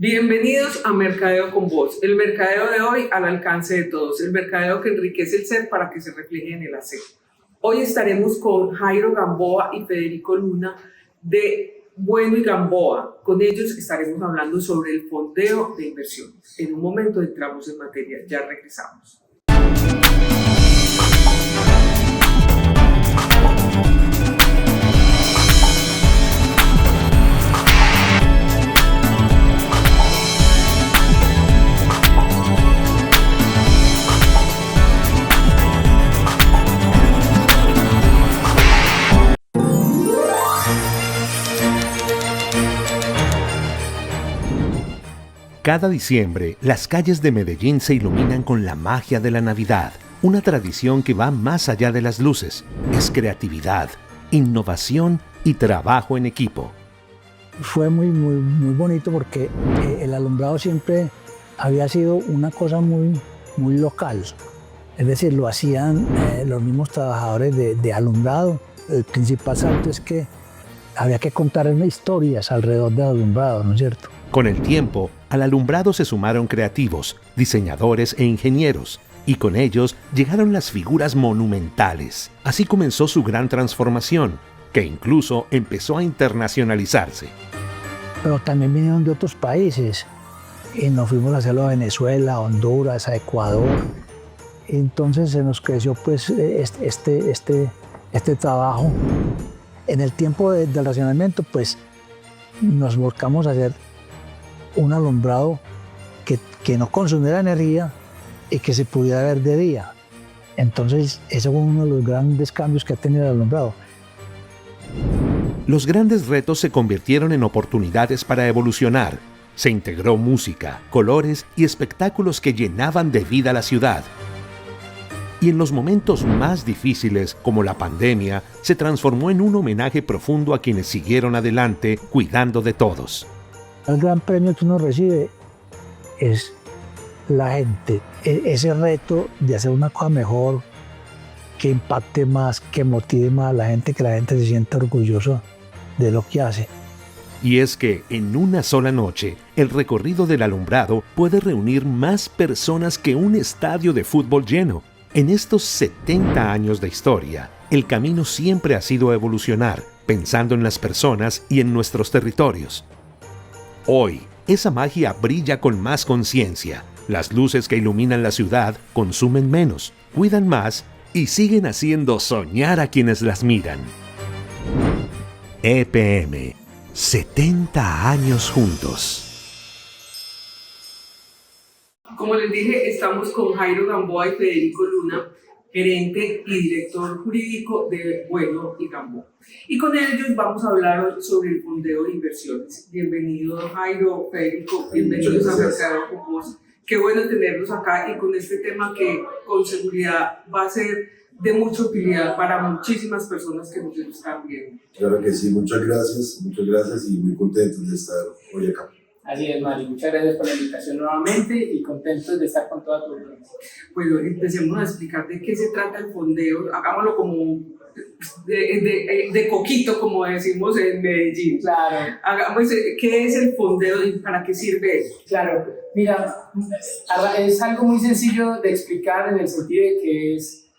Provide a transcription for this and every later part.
Bienvenidos a Mercadeo con Voz, el mercadeo de hoy al alcance de todos, el mercadeo que enriquece el ser para que se refleje en el hacer. Hoy estaremos con Jairo Gamboa y Federico Luna de Bueno y Gamboa. Con ellos estaremos hablando sobre el fondeo de inversiones. En un momento entramos en materia, ya regresamos. Cada diciembre, las calles de Medellín se iluminan con la magia de la Navidad, una tradición que va más allá de las luces. Es creatividad, innovación y trabajo en equipo. Fue muy bonito porque el alumbrado siempre había sido una cosa muy local. Es decir, lo hacían los mismos trabajadores de alumbrado. El principal salto es que había que contar historias alrededor del alumbrado, ¿no es cierto? Con el tiempo, al alumbrado se sumaron creativos, diseñadores e ingenieros, y con ellos llegaron las figuras monumentales. Así comenzó su gran transformación, que incluso empezó a internacionalizarse. Pero también vinieron de otros países, y nos fuimos a hacerlo a Venezuela, a Honduras, a Ecuador. Entonces se nos creció pues este trabajo. En el tiempo del racionamiento pues nos volcamos a hacer un alumbrado que no consumiera energía y que se pudiera ver de día. Entonces, ese fue uno de los grandes cambios que ha tenido el alumbrado. Los grandes retos se convirtieron en oportunidades para evolucionar. Se integró música, colores y espectáculos que llenaban de vida la ciudad. Y en los momentos más difíciles, como la pandemia, se transformó en un homenaje profundo a quienes siguieron adelante, cuidando de todos. El gran premio que uno recibe es la gente, ese reto de hacer una cosa mejor, que impacte más, que motive más a la gente, que la gente se sienta orgullosa de lo que hace. Y es que en una sola noche, el recorrido del alumbrado puede reunir más personas que un estadio de fútbol lleno. En estos 70 años de historia, el camino siempre ha sido evolucionar, pensando en las personas y en nuestros territorios. Hoy, esa magia brilla con más conciencia. Las luces que iluminan la ciudad consumen menos, cuidan más y siguen haciendo soñar a quienes las miran. EPM, 70 años juntos. Como les dije, estamos con Jairo Gamboa y Federico Luna, gerente y director jurídico de Bueno y Gamboa. Y con ellos vamos a hablar sobre el fondeo de inversiones. Bienvenido Jairo, Federico, bienvenidos a Mercadeo con Voz. Qué bueno tenerlos acá y con este tema que con seguridad va a ser de mucha utilidad para muchísimas personas que nos están viendo. Claro que sí, muchas gracias y muy contentos de estar hoy acá. Así es, Mari, muchas gracias por la invitación nuevamente y contentos de estar con toda tu audiencia. Bueno, empecemos a explicar de qué se trata el fondeo, hagámoslo como de coquito, como decimos en Medellín. Claro. Hagamos, ¿qué es el fondeo y para qué sirve eso? Claro, mira, es algo muy sencillo de explicar en el sentido de que es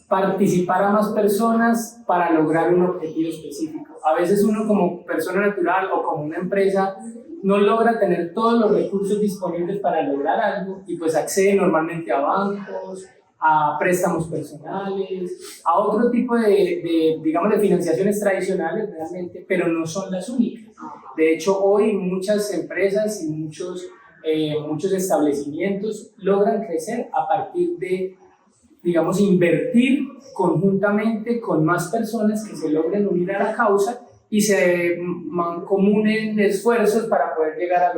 participar a más personas para lograr un objetivo específico. A veces uno como persona natural o como una empresa no logra tener todos los recursos disponibles para lograr algo y pues accede normalmente a bancos, a préstamos personales, a otro tipo digamos, de financiaciones tradicionales realmente, pero no son las únicas. De hecho, hoy muchas empresas y muchos establecimientos logran crecer a partir de, digamos, invertir conjuntamente con más personas que se logren unir a la causa y se mancomunen esfuerzos para poder llegar a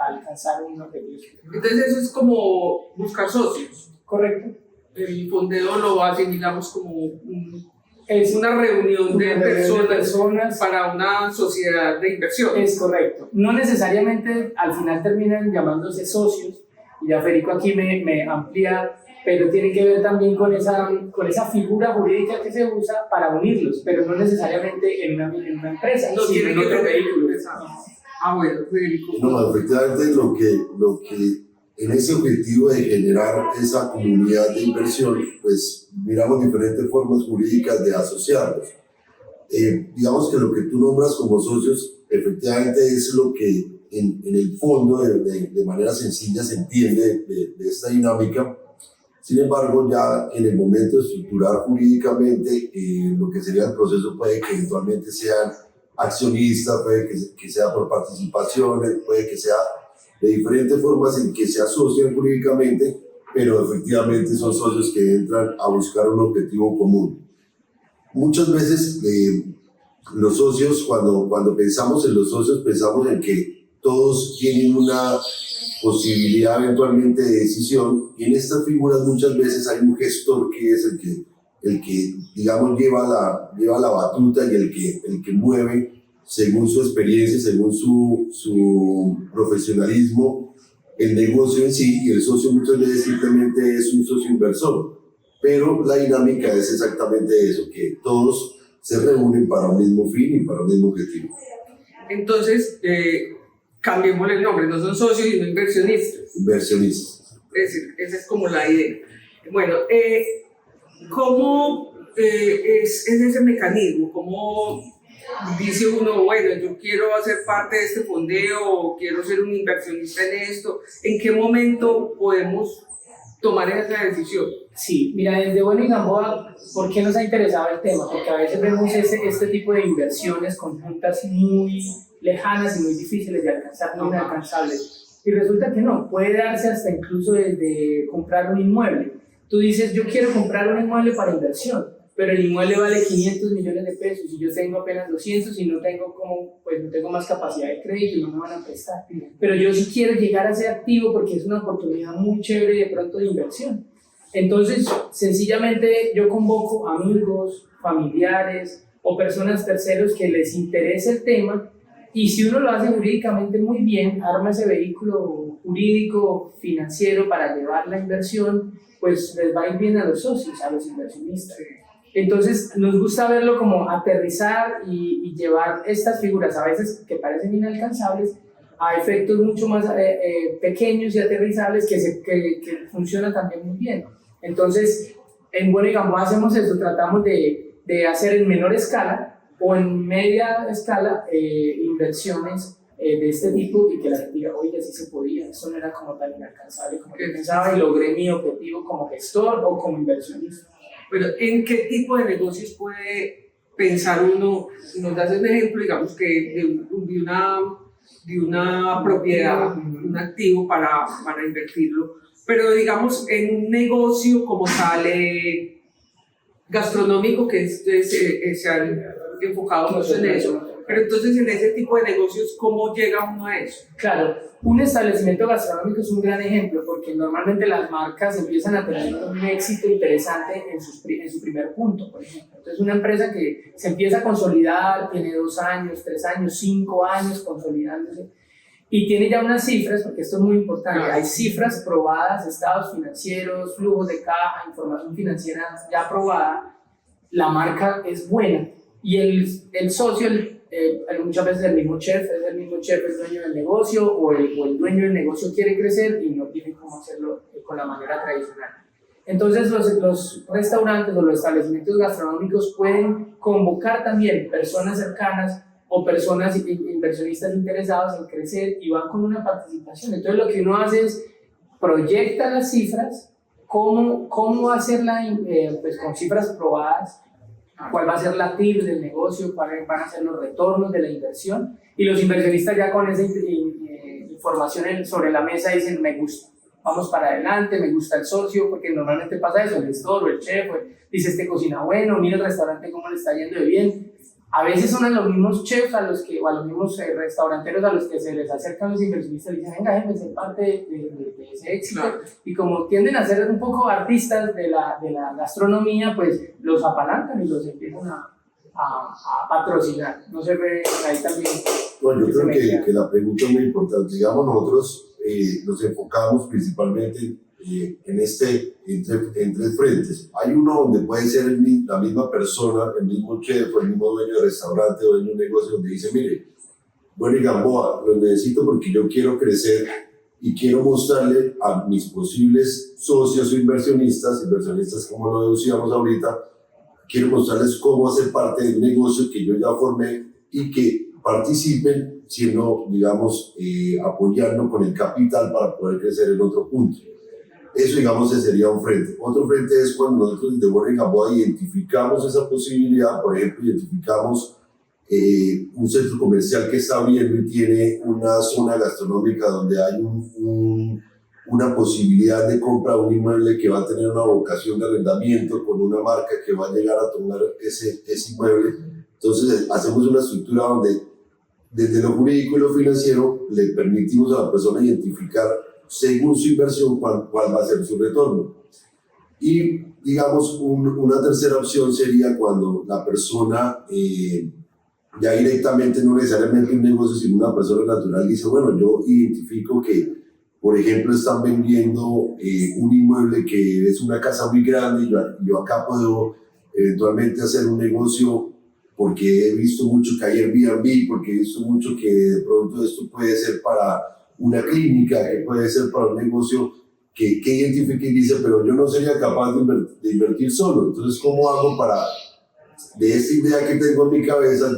alcanzar un objetivo. Entonces eso es como buscar socios. Correcto. El fondeo lo asimilamos como una reunión de personas para una sociedad de inversión. Es correcto. No necesariamente al final terminan llamándose socios, y ya Federico aquí me amplía, pero tiene que ver también con esa figura jurídica que se usa para unirlos, pero no necesariamente en una empresa, no sino en otro vehículo. Bueno, Federico. No, efectivamente lo que en ese objetivo de generar esa comunidad de inversión, pues miramos diferentes formas jurídicas de asociarlos. Digamos que lo que tú nombras como socios, efectivamente es lo que en el fondo, de manera sencilla, se entiende de esta dinámica. Sin embargo, ya en el momento de estructurar jurídicamente, lo que sería el proceso puede que eventualmente sean accionistas, puede que sea por participaciones, puede que sea de diferentes formas en que se asocian jurídicamente, pero efectivamente son socios que entran a buscar un objetivo común. Muchas veces los socios, cuando pensamos en los socios, pensamos en que todos tienen una posibilidad eventualmente de decisión, y en estas figuras muchas veces hay un gestor que es el que digamos lleva la batuta y el que mueve según su experiencia, según su profesionalismo, el negocio en sí, y el socio muchas veces simplemente es un socio inversor. Pero la dinámica es exactamente eso, que todos se reúnen para un mismo fin y para un mismo objetivo. Entonces, cambiemos el nombre, no son socios sino inversionistas. Inversionistas. Es decir, esa es como la idea. Bueno, ¿cómo es ese mecanismo? ¿Cómo dice uno, bueno, yo quiero hacer parte de este fondeo o quiero ser un inversionista en esto? ¿En qué momento podemos tomar esa decisión? Sí, mira, desde Bueno y Gamboa, ¿por qué nos ha interesado el tema? Porque a veces vemos este tipo de inversiones conjuntas muy lejanas y muy difíciles de alcanzar, no inalcanzables. Y resulta que no, puede darse hasta incluso desde comprar un inmueble. Tú dices, yo quiero comprar un inmueble para inversión, pero el inmueble vale 500 millones de pesos y yo tengo apenas 200 y no tengo más capacidad de crédito y no me van a prestar. Pero yo sí quiero llegar a ser activo porque es una oportunidad muy chévere de pronto de inversión. Entonces, sencillamente yo convoco amigos, familiares o personas terceros que les interese el tema, y si uno lo hace jurídicamente muy bien, arma ese vehículo jurídico, financiero para llevar la inversión, pues les va a ir bien a los socios, a los inversionistas. Entonces, nos gusta verlo como aterrizar y llevar estas figuras, a veces que parecen inalcanzables, a efectos mucho más pequeños y aterrizables que funcionan también muy bien. Entonces, en Bueno y Gamboa hacemos eso, tratamos de hacer en menor escala o en media escala inversiones de este tipo, y que la gente diga, oye, sí se podía, eso no era como tan inalcanzable como yo pensaba y logré mi objetivo como gestor o como inversionista. Pero, ¿en qué tipo de negocios puede pensar uno? Nos das un ejemplo, digamos, que de una propiedad, un activo para invertirlo, pero digamos en un negocio como tal, gastronómico, que se han enfocado mucho en eso. Pero entonces, en ese tipo de negocios, ¿cómo llega uno a eso? Claro, un establecimiento gastronómico es un gran ejemplo, porque normalmente las marcas empiezan a tener un éxito interesante en su primer punto, por ejemplo. Entonces, una empresa que se empieza a consolidar, tiene 2 años, 3 años, 5 años consolidándose, y tiene ya unas cifras, porque esto es muy importante, hay cifras probadas, estados financieros, flujos de caja, información financiera ya probada, la marca es buena, y el socio, muchas veces el mismo chef es dueño del negocio, o el dueño del negocio quiere crecer y no tiene cómo hacerlo con la manera tradicional. Entonces los restaurantes o los establecimientos gastronómicos pueden convocar también personas cercanas o personas inversionistas interesados en crecer y van con una participación. Entonces lo que uno hace es proyecta las cifras, cómo hacerla pues con cifras probadas, cuál va a ser la TIR del negocio, cuáles van a ser los retornos de la inversión, y los inversionistas ya con esa información sobre la mesa dicen, me gusta, vamos para adelante, me gusta el socio, porque normalmente pasa eso, el gestor o el chef dice, este cocina bueno, mira el restaurante cómo le está yendo de bien. A veces son a los mismos chefs o a los mismos restauranteros a los que se les acercan los inversionistas y dicen, venga, déjenme ser parte de ese éxito. Claro. Y como tienden a ser un poco artistas de la gastronomía, pues los apalancan y los empiezan a patrocinar. No se ve ahí también. Bueno, yo creo que la pregunta es muy importante. Digamos, nosotros nos enfocamos principalmente en en 3 frentes. Hay uno donde puede ser la misma persona, el mismo chef o el mismo dueño de restaurante o dueño de un negocio, donde dice, mire, bueno, y Gamboa, lo necesito porque yo quiero crecer y quiero mostrarle a mis posibles socios o inversionistas como lo deducíamos ahorita, quiero mostrarles cómo hacer parte del negocio que yo ya formé y que participen siendo, digamos, apoyando con el capital para poder crecer en otro punto. Eso, digamos, ese sería un frente. Otro frente es cuando nosotros de Bueno y Gamboa identificamos esa posibilidad, por ejemplo, identificamos un centro comercial que está abriendo y tiene una zona gastronómica donde hay una posibilidad de compra de un inmueble que va a tener una vocación de arrendamiento con una marca que va a llegar a tomar ese inmueble. Entonces hacemos una estructura donde desde lo jurídico y lo financiero le permitimos a la persona identificar según su inversión cuál va a ser su retorno. Y digamos una tercera opción sería cuando la persona ya directamente, no necesariamente un negocio, sino una persona natural dice, bueno, yo identifico que, por ejemplo, están vendiendo un inmueble que es una casa muy grande y yo acá puedo eventualmente hacer un negocio porque he visto mucho que hay Airbnb, porque he visto mucho que de pronto esto puede ser para una clínica, que puede ser para un negocio que identifique y dice, pero yo no sería capaz de invertir solo. Entonces, ¿cómo hago para, de esta idea que tengo en mi cabeza,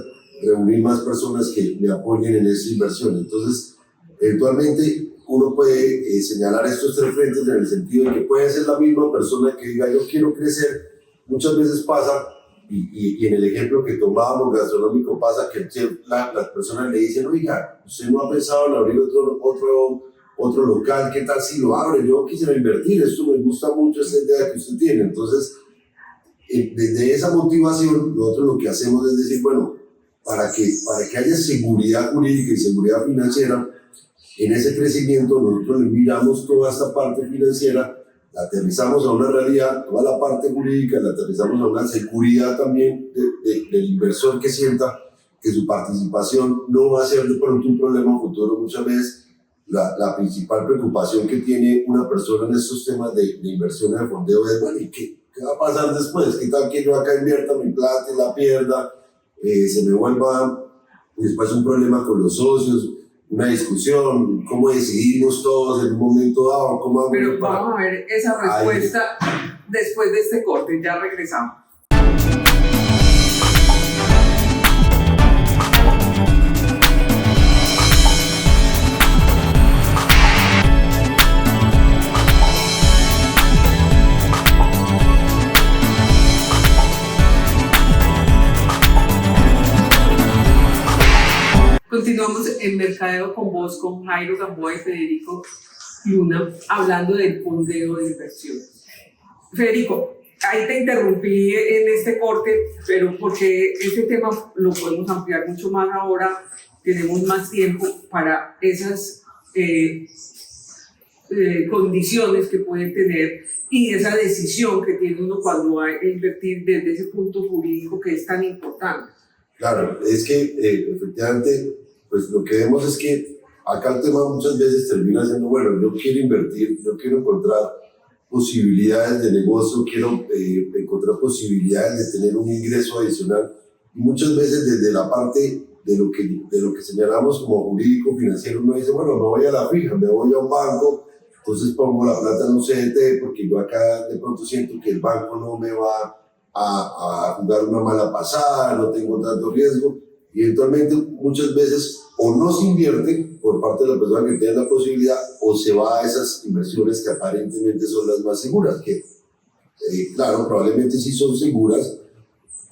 reunir más personas que me apoyen en esa inversión? Entonces, eventualmente uno puede señalar estos tres frentes en el sentido de que puede ser la misma persona que diga yo quiero crecer. Muchas veces pasa, y en el ejemplo que tomábamos gastronómico pasa que las personas le dicen, oiga, usted no ha pensado en abrir otro local, ¿qué tal si lo abre? Yo quisiera invertir, esto me gusta mucho, esa idea que usted tiene. Entonces, desde esa motivación, nosotros lo que hacemos es decir, bueno, para que haya seguridad jurídica y seguridad financiera, en ese crecimiento nosotros le miramos toda esta parte financiera, la aterrizamos a una realidad, toda la parte jurídica, la aterrizamos a una seguridad también del inversor que sienta que su participación no va a ser de pronto un problema futuro. Muchas veces la principal preocupación que tiene una persona en estos temas de inversión de fondeo es, bueno, ¿y qué va a pasar después? ¿Qué tal que yo acá invierta mi plata y la pierda? Se me vuelva después un problema con los socios, una discusión, cómo decidimos todos en un momento dado, cómo hago. Pero vamos a ver esa respuesta después de este corte, ya regresamos. Continuamos en Mercadeo con vos, con Jairo Gamboa y Federico Luna, hablando del fondeo de inversión. Federico, ahí te interrumpí en este corte, pero porque este tema lo podemos ampliar mucho más ahora, tenemos más tiempo para esas condiciones que pueden tener y esa decisión que tiene uno cuando va a invertir desde ese punto jurídico que es tan importante. Claro, es que efectivamente, pues lo que vemos es que acá el tema muchas veces termina siendo, bueno, yo quiero invertir, yo quiero encontrar posibilidades de negocio, quiero encontrar posibilidades de tener un ingreso adicional. Y muchas veces desde la parte de lo que señalamos como jurídico financiero, uno dice, bueno, me voy a la fija, me voy a un banco, entonces pongo la plata en un CDT porque yo acá de pronto siento que el banco no me va a jugar una mala pasada, no tengo tanto riesgo, y eventualmente muchas veces o no se invierte por parte de la persona que tiene la posibilidad o se va a esas inversiones que aparentemente son las más seguras, que claro, probablemente sí son seguras,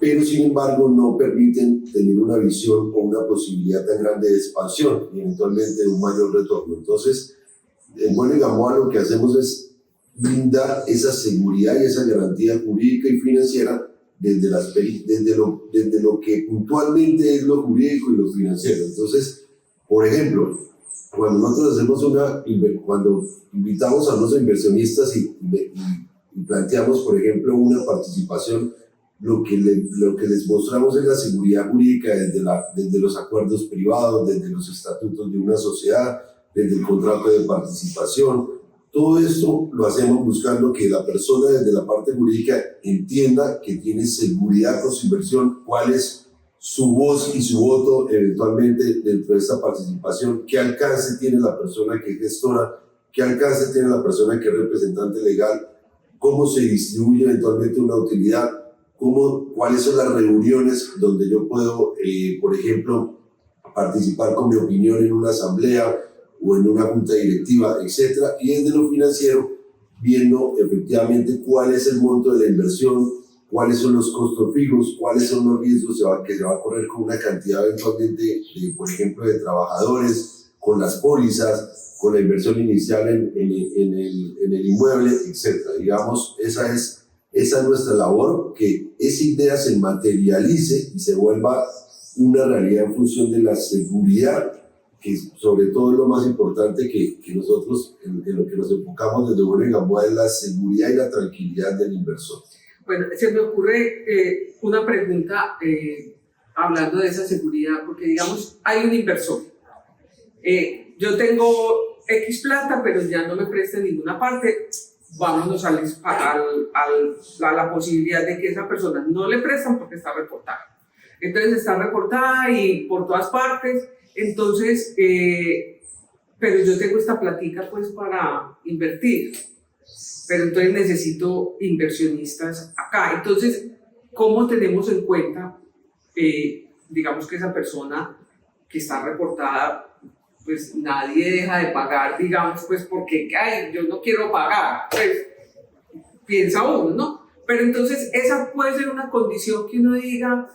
pero sin embargo no permiten tener una visión o una posibilidad tan grande de expansión y eventualmente de un mayor retorno. Entonces, en Bueno y Gamboa lo que hacemos es brindar esa seguridad y esa garantía jurídica y financiera desde lo que puntualmente es lo jurídico y lo financiero. Entonces, por ejemplo, cuando nosotros cuando invitamos a los inversionistas y planteamos, por ejemplo, una participación, lo que les mostramos es la seguridad jurídica desde los acuerdos privados, desde los estatutos de una sociedad, desde el contrato de participación. Todo esto lo hacemos buscando que la persona desde la parte jurídica entienda que tiene seguridad con su inversión, cuáles su voz y su voto eventualmente dentro de esta participación, qué alcance tiene la persona que es gestora, qué alcance tiene la persona que es representante legal, cómo se distribuye eventualmente una utilidad, cuáles son las reuniones donde yo puedo, por ejemplo, participar con mi opinión en una asamblea o en una junta directiva, etcétera, y desde lo financiero, viendo efectivamente cuál es el monto de la inversión, cuáles son los costos fijos, cuáles son los riesgos que se va a correr con una cantidad eventualmente, por ejemplo, de trabajadores, con las pólizas, con la inversión inicial en el inmueble, etcétera. Digamos, esa es nuestra labor, que esa idea se materialice y se vuelva una realidad en función de la seguridad, que sobre todo es lo más importante que nosotros en lo que nos enfocamos desde Bueno y Gamboa, es la seguridad y la tranquilidad del inversor. Bueno, se me ocurre una pregunta hablando de esa seguridad, porque digamos, hay un inversor. Yo tengo X plata, pero ya no me presta en ninguna parte. Vámonos a la posibilidad de que esa persona no le prestan porque está reportada. Entonces está reportada y por todas partes. Entonces, pero yo tengo esta platica pues para invertir. Pero entonces necesito inversionistas acá. Entonces, ¿cómo tenemos en cuenta, digamos que esa persona que está reportada, pues nadie deja de pagar, digamos, pues porque, ay, yo no quiero pagar, pues piensa uno, ¿no? Pero entonces esa puede ser una condición que uno diga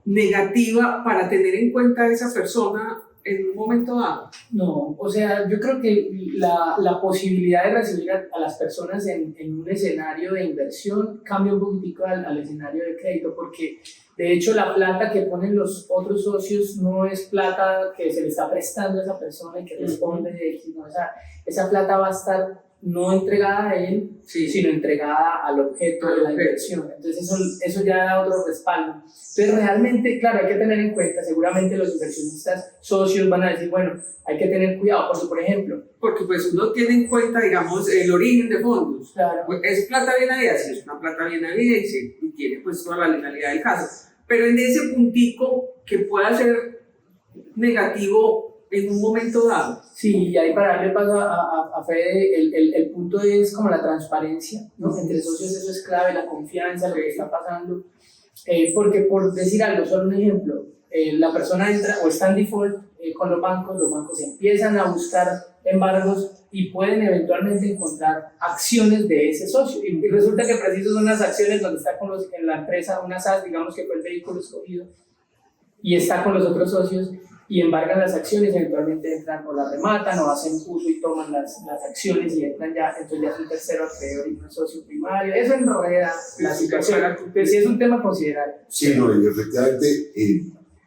negativa para tener en cuenta a esa persona en un momento dado. No, o sea, yo creo que la posibilidad de recibir a las personas en un escenario de inversión cambia un poquitico al escenario de crédito, porque de hecho la plata que ponen los otros socios no es plata que se le está prestando a esa persona y que responde de X, no, esa plata va a estar no entregada a él, Sí. sino entregada al objeto de la inversión. Entonces eso ya da otro respaldo. Entonces realmente, claro, hay que tener en cuenta, seguramente los inversionistas socios van a decir, bueno, hay que tener cuidado, por ejemplo. Porque pues uno tiene en cuenta, digamos, el origen de fondos. Claro. Pues, es plata bien habida, sí, es una plata bien habida y tiene pues toda la legalidad del caso. Pero en ese puntico que pueda ser negativo en un momento dado. Sí, y ahí para darle paso a Fede, el punto es como la transparencia, ¿no? Entre socios eso es clave, la confianza, lo que está pasando. Porque por decir algo, solo un ejemplo, la persona entra o está en default con los bancos empiezan a buscar embargos y pueden eventualmente encontrar acciones de ese socio. Y resulta que preciso son unas acciones donde está en la empresa, una SAS, digamos que fue el vehículo escogido, y está con los otros socios, y embargan las acciones, eventualmente entran o las rematan o hacen uso y toman las acciones y entran ya, entonces ya es un tercero acreedor y un socio primario. Eso enreda la situación, pero sí es un tema considerable. Sí, no, y efectivamente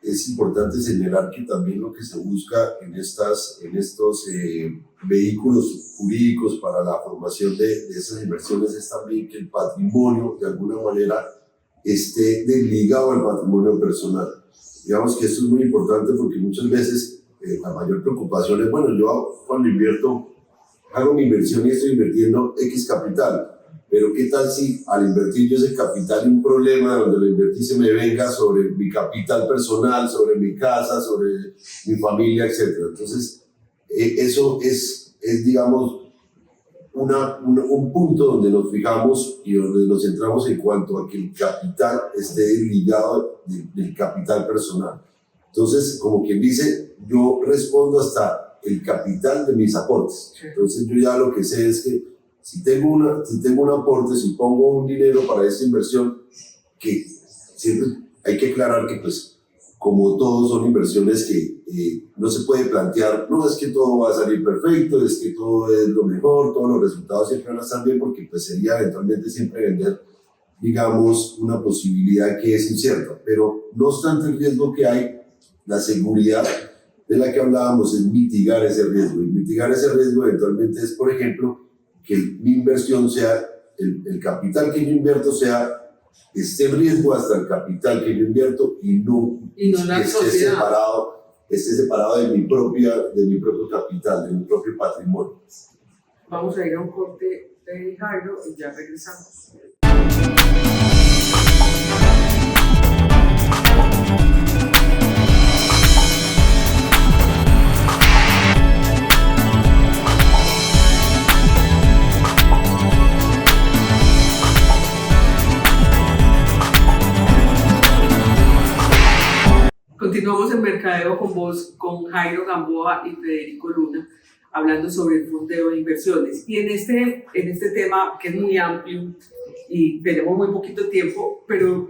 es importante señalar que también lo que se busca en estos vehículos jurídicos para la formación de esas inversiones es también que el patrimonio de alguna manera esté desligado al patrimonio personal. Digamos que esto es muy importante porque muchas veces la mayor preocupación es, bueno, yo cuando invierto, hago mi inversión y estoy invirtiendo X capital, pero ¿qué tal si al invertir yo ese capital un problema donde lo invertí se me venga sobre mi capital personal, sobre mi casa, sobre mi familia, etcétera? Entonces, eso es digamos, un punto donde nos fijamos y donde nos centramos en cuanto a que el capital esté ligado del capital personal. Entonces, como quien dice, yo respondo hasta el capital de mis aportes. Entonces, yo ya lo que sé es que si tengo un aporte, si pongo un dinero para esta inversión, que siempre hay que aclarar que, pues, como todos son inversiones que no se puede plantear, no es que todo va a salir perfecto, es que todo es lo mejor, todos los resultados siempre van a estar bien, porque pues sería eventualmente siempre vender, digamos, una posibilidad que es incierta. Pero no obstante el riesgo que hay, la seguridad de la que hablábamos es mitigar ese riesgo. Y mitigar ese riesgo eventualmente es, por ejemplo, que mi inversión sea, el capital que yo invierto esté en riesgo hasta el capital que yo invierto y no la sociedad. Esté separado de mi propio capital, de mi propio patrimonio. Vamos a ir a un corte de Jairo y ya regresamos. Mercadeo con vos, con Jairo Gamboa y Federico Luna, hablando sobre el fondeo de inversiones. Y en este tema, que es muy amplio y tenemos muy poquito tiempo, pero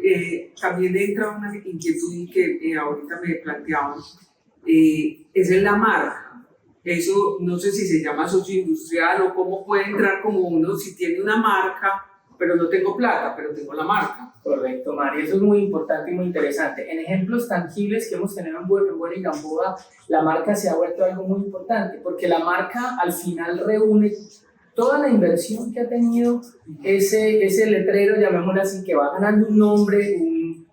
también entra una inquietud que ahorita me planteaban, es en la marca. Eso no sé si se llama socio industrial o cómo puede entrar como uno si tiene una marca, pero no tengo plata, pero tengo la marca. Correcto, Mari, eso es muy importante y muy interesante. En ejemplos tangibles que hemos tenido en Bueno y Gamboa, la marca se ha vuelto algo muy importante, porque la marca al final reúne toda la inversión que ha tenido ese letrero, llamémoslo así, que va ganando un nombre, un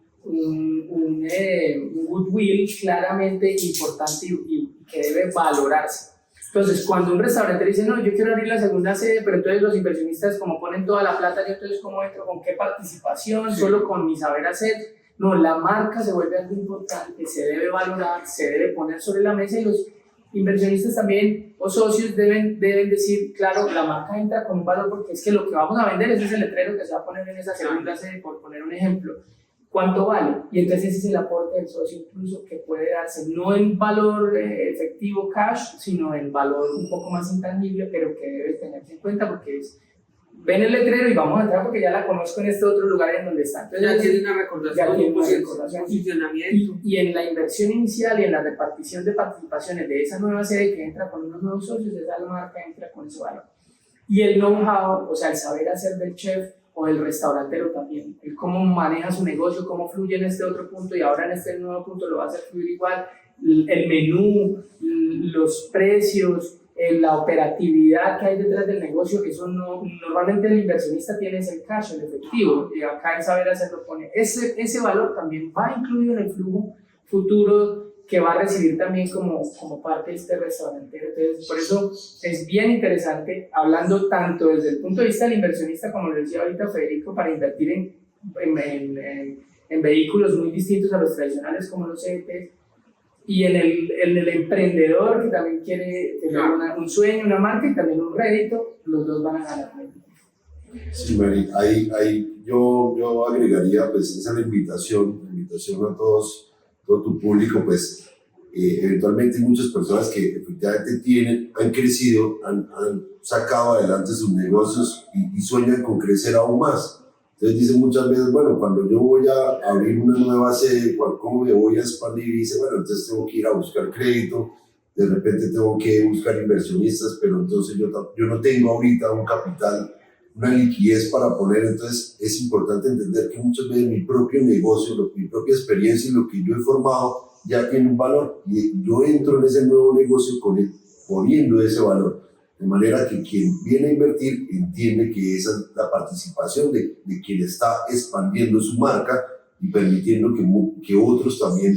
goodwill claramente importante y que debe valorarse. Entonces, cuando un restaurante dice, no, yo quiero abrir la segunda sede, pero entonces los inversionistas como ponen toda la plata, yo entonces cómo entro, con qué participación, Sí. solo con mi saber hacer. No, la marca se vuelve algo importante, se debe valorar, se debe poner sobre la mesa y los inversionistas también o socios deben decir, claro, la marca entra con un valor porque es que lo que vamos a vender es ese letrero que se va a poner en esa segunda sede, por poner un ejemplo. ¿Cuánto vale? Y entonces ese es el aporte del socio incluso que puede darse, no en valor efectivo cash, sino en valor un poco más intangible, pero que debe tenerse en cuenta porque ven el letrero y vamos a entrar porque ya la conozco en este otro lugar en donde está. Entonces, Ya tiene una recordación, recordación. funcionamiento. Y en la inversión inicial y en la repartición de participaciones de esa nueva sede que entra con unos nuevos socios, esa marca entra con ese valor. Y el know-how, o sea, el saber hacer del chef o del restaurantero también, el cómo maneja su negocio, cómo fluye en este otro punto y ahora en este nuevo punto lo va a hacer fluir igual, el menú, los precios, la operatividad que hay detrás del negocio, eso no, normalmente el inversionista tiene ese cash, el efectivo, y acá el saber hacerlo pone. Ese valor también va incluido en el flujo futuro que va a recibir también como parte de este restaurantero. Entonces, por eso es bien interesante, hablando tanto desde el punto de vista del inversionista, como lo decía ahorita Federico, para invertir en vehículos muy distintos a los tradicionales como los CETES, y en el emprendedor que también quiere tener un sueño, una marca y también un rédito, los dos van a ganar. Sí, Mari, ahí yo agregaría, pues, esa es la invitación a todos, todo tu público, pues, eventualmente hay muchas personas que efectivamente han crecido, han sacado adelante sus negocios y sueñan con crecer aún más. Entonces dicen muchas veces, bueno, cuando yo voy a abrir una nueva sede, ¿cómo me voy a expandir? Y dice, bueno, entonces tengo que ir a buscar crédito, de repente tengo que buscar inversionistas, pero entonces yo no tengo ahorita un capital, una liquidez para poner. Entonces es importante entender que muchas veces mi propio negocio, mi propia experiencia y lo que yo he formado ya tiene un valor y yo entro en ese nuevo negocio poniendo ese valor. De manera que quien viene a invertir entiende que esa es la participación de quien está expandiendo su marca y permitiendo que otros también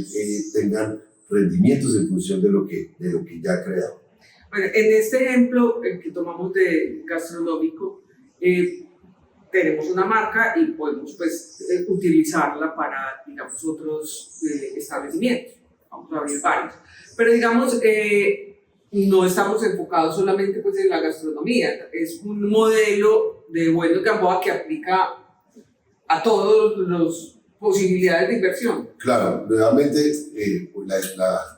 tengan rendimientos en función de lo que ya ha creado. Bueno, en este ejemplo que tomamos de gastronómico, tenemos una marca y podemos pues, utilizarla para, digamos, otros establecimientos. Vamos a abrir varios. Pero digamos, no estamos enfocados solamente pues, en la gastronomía, es un modelo de Bueno y Gamboa que aplica a todas las posibilidades de inversión. Claro, realmente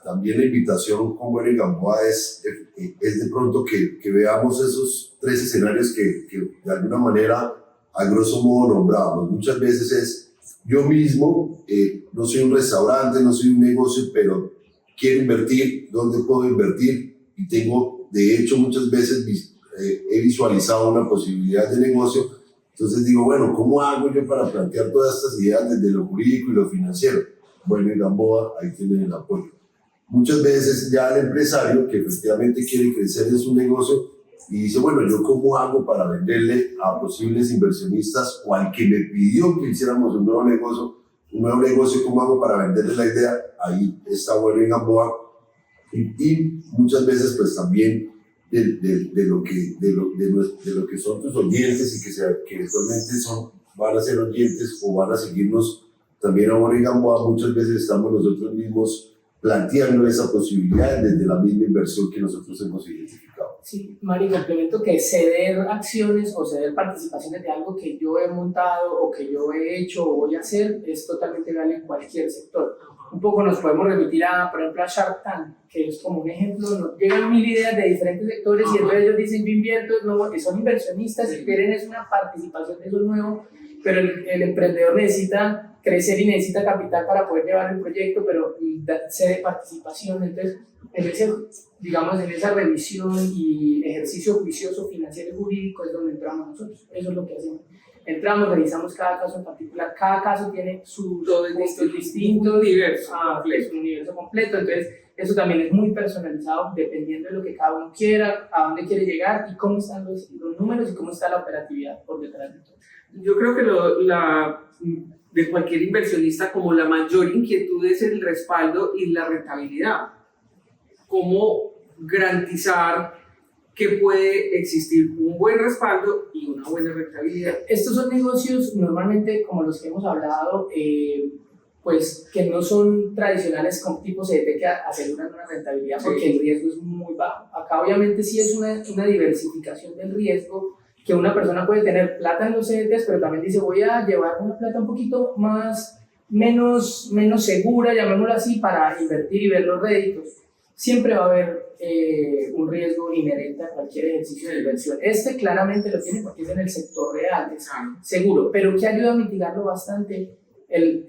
también la invitación con Bueno y Gamboa es de pronto que veamos esos tres escenarios que de alguna manera a grosso modo nombramos. Muchas veces es yo mismo, no soy un restaurante, no soy un negocio, pero quiero invertir, ¿dónde puedo invertir? Y tengo, de hecho, muchas veces he visualizado una posibilidad de negocio. Entonces digo, bueno, ¿cómo hago yo para plantear todas estas ideas desde lo jurídico y lo financiero? Bueno, y Gamboa, ahí tienen el apoyo. Muchas veces ya el empresario que efectivamente quiere crecer en su negocio y dice, bueno, ¿yo cómo hago para venderle a posibles inversionistas o al que me pidió que hiciéramos un nuevo negocio, ¿cómo hago para venderle la idea? Ahí está Bueno y Gamboa. Y muchas veces pues también de lo que son tus oyentes y que eventualmente van a ser oyentes o van a seguirnos también a Bueno y Gamboa, muchas veces estamos nosotros mismos planteando esa posibilidad desde la misma inversión que nosotros hemos identificado. Sí, Mari, complemento que ceder acciones o ceder participaciones de algo que yo he montado o que yo he hecho o voy a hacer es totalmente legal en cualquier sector. un poco nos podemos remitir a, por ejemplo, a Shark Tank, que es como un ejemplo. Llegan 1000 ideas de diferentes sectores y entonces ellos dicen, yo invierto, no, que son inversionistas y quieren es una participación de eso nuevo, pero el emprendedor necesita crecer y necesita capital para poder llevar el proyecto, pero cede participación. Entonces, digamos, en esa revisión y ejercicio juicioso financiero y jurídico es donde entramos nosotros. Eso es lo que hacemos. Entramos, revisamos cada caso en particular, cada caso tiene sus puntos distintos, diverso, es un universo completo, entonces eso también es muy personalizado dependiendo de lo que cada uno quiera, a dónde quiere llegar y cómo están los números y cómo está la operatividad por detrás de todo. Yo creo que de cualquier inversionista, como la mayor inquietud es el respaldo y la rentabilidad. Cómo garantizar que puede existir un buen respaldo y una buena rentabilidad. Estos son negocios normalmente como los que hemos hablado, pues que no son tradicionales con tipo CDT que aseguran una rentabilidad porque el riesgo es muy bajo. Acá obviamente sí es una diversificación del riesgo, que una persona puede tener plata en los CDTs, pero también dice voy a llevar una plata un poquito menos segura, llamémoslo así, para invertir y ver los réditos. Siempre va a haber un riesgo inherente a cualquier ejercicio de inversión. Este claramente lo tiene porque es en el sector real, es seguro, pero que ayuda a mitigarlo bastante el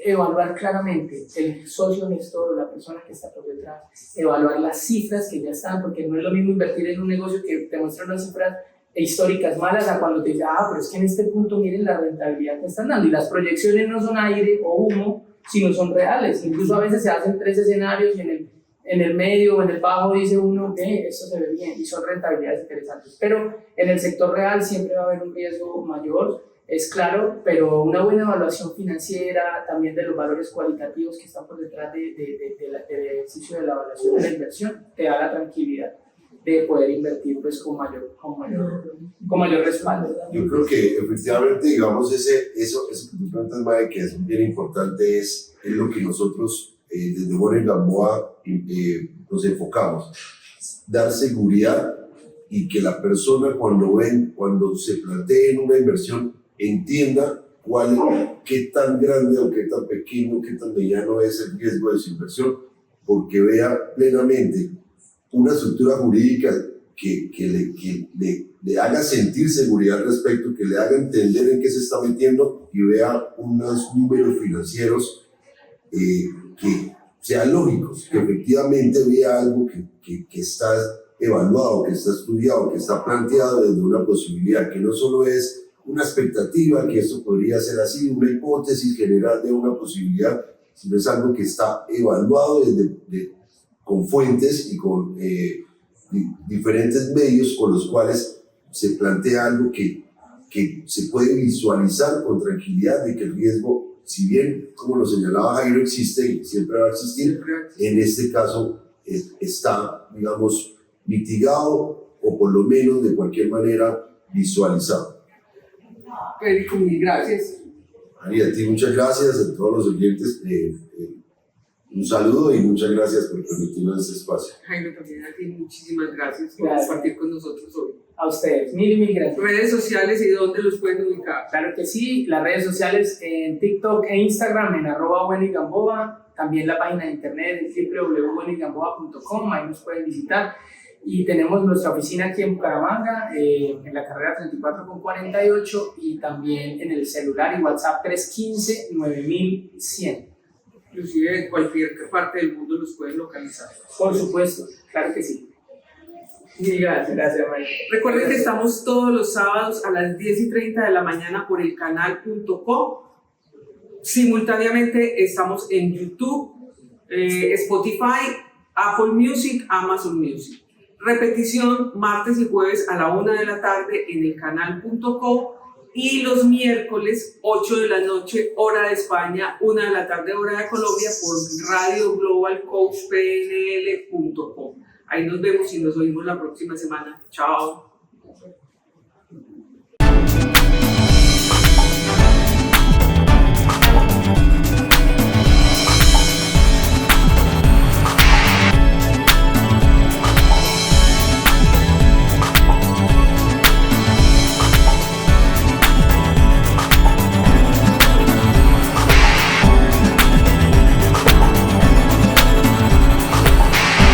evaluar claramente el socio gestor o la persona que está por detrás, evaluar las cifras que ya están, porque no es lo mismo invertir en un negocio que te muestra unas cifras históricas malas a cuando te dice, pero es que en este punto miren la rentabilidad que están dando y las proyecciones no son aire o humo, sino son reales. Incluso a veces se hacen 3 escenarios y en el medio o en el bajo dice uno que esto se ve bien y son rentabilidades interesantes, pero en el sector real siempre va a haber un riesgo mayor, es claro, pero una buena evaluación financiera también de los valores cualitativos que están por detrás del ejercicio de la evaluación de la inversión te da la tranquilidad de poder invertir pues con mayor respaldo. Yo creo que efectivamente, digamos, eso que tú planteas, Mae, que es bien importante, es lo que nosotros desde Bono y Gamboa nos enfocamos, dar seguridad y que la persona cuando se plantee en una inversión entienda qué tan grande o qué tan pequeño, qué tan mediano es el riesgo de su inversión, porque vea plenamente una estructura jurídica que le haga sentir seguridad al respecto, que le haga entender en qué se está metiendo y vea unos números financieros que sean lógicos, que efectivamente vea algo que está evaluado, que está estudiado, que está planteado desde una posibilidad, que no solo es una expectativa, que esto podría ser así, una hipótesis general de una posibilidad, sino es algo que está evaluado con fuentes y con diferentes medios con los cuales se plantea algo que se puede visualizar con tranquilidad de que el riesgo, si bien, como lo señalaba Jairo, existe y siempre va a existir, en este caso está, digamos, mitigado o por lo menos de cualquier manera visualizado. Federico, mil gracias. María, a ti muchas gracias, a todos los oyentes, un saludo y muchas gracias por permitirnos este espacio. Jairo, también a ti muchísimas gracias por compartir con nosotros hoy. A ustedes, mil gracias. Redes sociales y dónde los pueden ubicar. Claro que sí, las redes sociales en TikTok e Instagram en @buenoygamboa, también la página de internet en www.buenoygamboa.com, ahí nos pueden visitar. Y tenemos nuestra oficina aquí en Bucaramanga, en la carrera 34 con 48 y también en el celular y WhatsApp 315-9100. Inclusive en cualquier parte del mundo los pueden localizar. Por supuesto, claro que sí. Mil gracias, María. Recuerden que estamos todos los sábados a las 10:30 de la mañana por el canal.com. Simultáneamente estamos en YouTube, Spotify, Apple Music, Amazon Music. Repetición martes y jueves a la 1 de la tarde en el canal.com y los miércoles 8 de la noche hora de España, 1 de la tarde hora de Colombia por radioglobalcoachpnl.com. Ahí nos vemos y nos oímos la próxima semana. Chao.